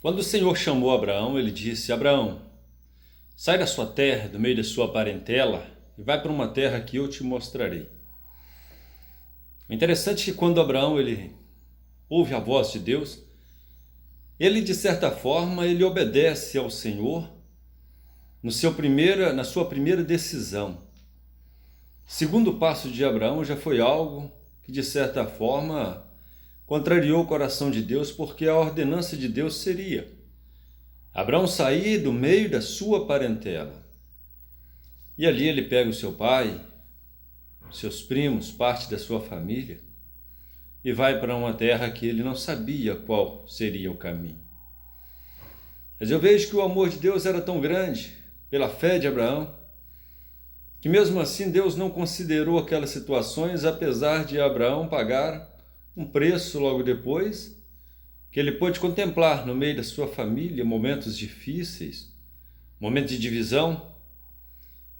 Quando o Senhor chamou Abraão, ele disse: Abraão, sai da sua terra, do meio da sua parentela, e vai para uma terra que eu te mostrarei. O interessante é que quando Abraão ele ouve a voz de Deus, ele de certa forma ele obedece ao Senhor na sua primeira decisão. O segundo passo de Abraão já foi algo que de certa forma contrariou o coração de Deus, porque a ordenança de Deus seria Abraão sair do meio da sua parentela. E ali ele pega o seu pai, seus primos, parte da sua família, e vai para uma terra que ele não sabia qual seria o caminho. Mas eu vejo que o amor de Deus era tão grande, pela fé de Abraão, que mesmo assim Deus não considerou aquelas situações, apesar de Abraão pagar um preço logo depois, que ele pôde contemplar no meio da sua família momentos difíceis, momentos de divisão.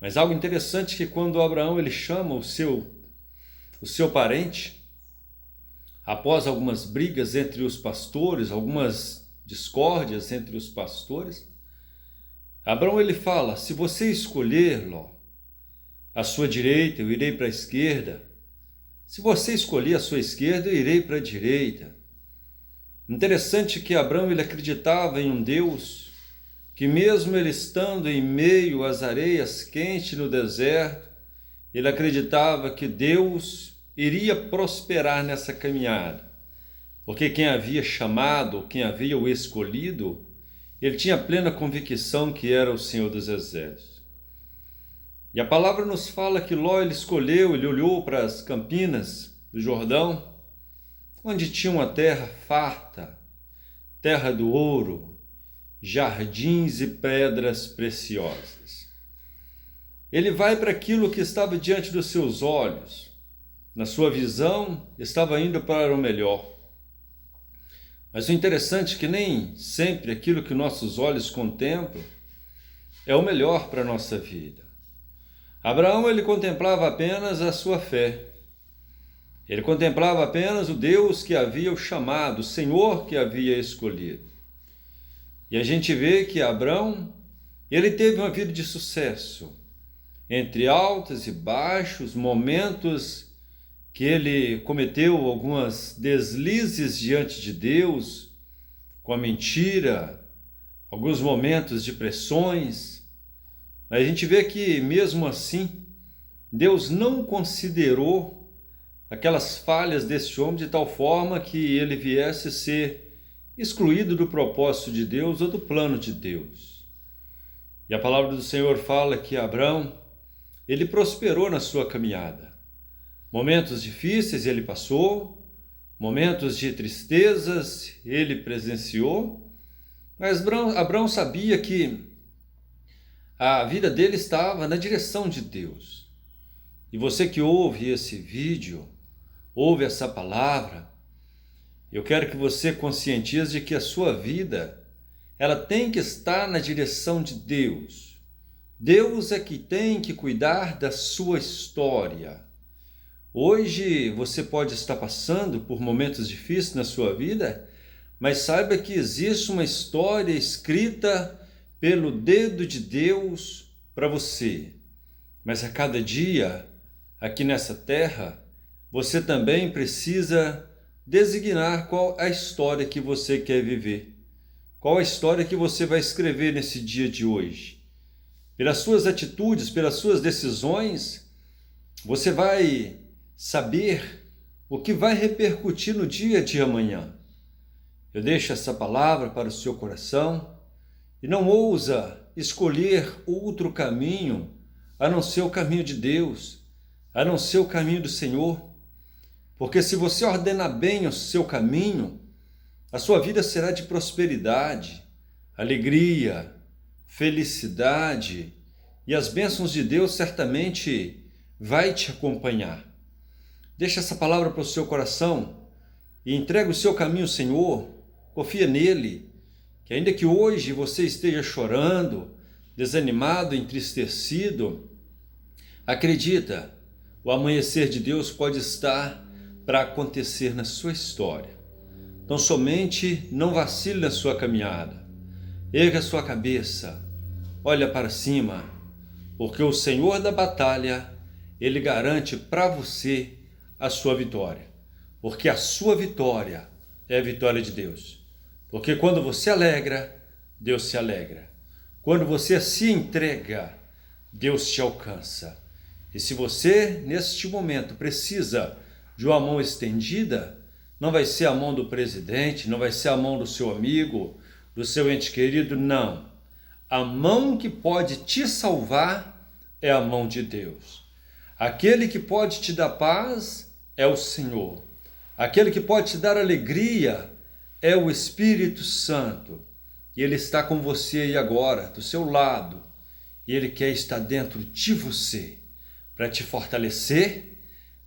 Mas algo interessante é que quando Abraão ele chama o seu parente, após algumas brigas entre os pastores, algumas discórdias entre os pastores, Abraão ele fala: se você escolher, Ló, a sua direita, eu irei para a esquerda. Se você escolher a sua esquerda, eu irei para a direita. Interessante que Abraão ele acreditava em um Deus que, mesmo ele estando em meio às areias quentes no deserto, ele acreditava que Deus iria prosperar nessa caminhada, porque quem havia chamado, quem havia o escolhido, ele tinha plena convicção que era o Senhor dos Exércitos. E a palavra nos fala que Ló ele escolheu, ele olhou para as campinas do Jordão, onde tinha uma terra farta, terra do ouro, jardins e pedras preciosas. Ele vai para aquilo que estava diante dos seus olhos. Na sua visão, estava indo para o melhor. Mas o interessante é que nem sempre aquilo que nossos olhos contemplam é o melhor para a nossa vida. Abraão ele contemplava apenas a sua fé. Ele contemplava apenas o Deus que havia o chamado, o Senhor que havia escolhido. E a gente vê que Abraão, ele teve uma vida de sucesso, entre altos e baixos, momentos que ele cometeu algumas deslizes diante de Deus, com a mentira, alguns momentos de pressões. Mas a gente vê que mesmo assim, Deus não considerou aquelas falhas desse homem de tal forma que ele viesse ser excluído do propósito de Deus ou do plano de Deus. E a palavra do Senhor fala que Abraão, ele prosperou na sua caminhada. Momentos difíceis ele passou, momentos de tristezas ele presenciou, mas Abraão sabia que a vida dele estava na direção de Deus. E você que ouve esse vídeo, ouve essa palavra, eu quero que você conscientize de que a sua vida, ela tem que estar na direção de Deus. Deus é que tem que cuidar da sua história. Hoje você pode estar passando por momentos difíceis na sua vida, mas saiba que existe uma história escrita pelo dedo de Deus para você. Mas a cada dia, aqui nessa terra, você também precisa designar qual a história que você quer viver. Qual a história que você vai escrever nesse dia de hoje. Pelas suas atitudes, pelas suas decisões, você vai saber o que vai repercutir no dia de amanhã. Eu deixo essa palavra para o seu coração e não ousa escolher outro caminho a não ser o caminho de Deus, a não ser o caminho do Senhor. Porque se você ordenar bem o seu caminho, a sua vida será de prosperidade, alegria, felicidade, e as bênçãos de Deus certamente vai te acompanhar. Deixa essa palavra para o seu coração e entrega o seu caminho ao Senhor, confia nele, que ainda que hoje você esteja chorando, desanimado, entristecido, acredita, o amanhecer de Deus pode estar para acontecer na sua história. Então somente não vacile na sua caminhada. Erga a sua cabeça, olha para cima, porque o Senhor da batalha, Ele garante para você a sua vitória. Porque a sua vitória é a vitória de Deus. Porque quando você alegra, Deus se alegra. Quando você se entrega, Deus te alcança. E se você, neste momento, precisa de uma mão estendida, não vai ser a mão do presidente, não vai ser a mão do seu amigo, do seu ente querido, não. A mão que pode te salvar é a mão de Deus. Aquele que pode te dar paz é o Senhor. Aquele que pode te dar alegria é o Espírito Santo. E Ele está com você aí agora, do seu lado. E Ele quer estar dentro de você, para te fortalecer,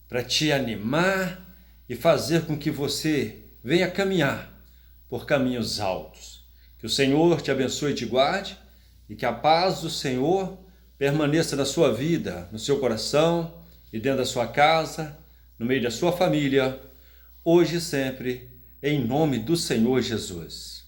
para te animar e fazer com que você venha caminhar por caminhos altos. Que o Senhor te abençoe e te guarde, e que a paz do Senhor permaneça na sua vida, no seu coração e dentro da sua casa, no meio da sua família, hoje e sempre, em nome do Senhor Jesus.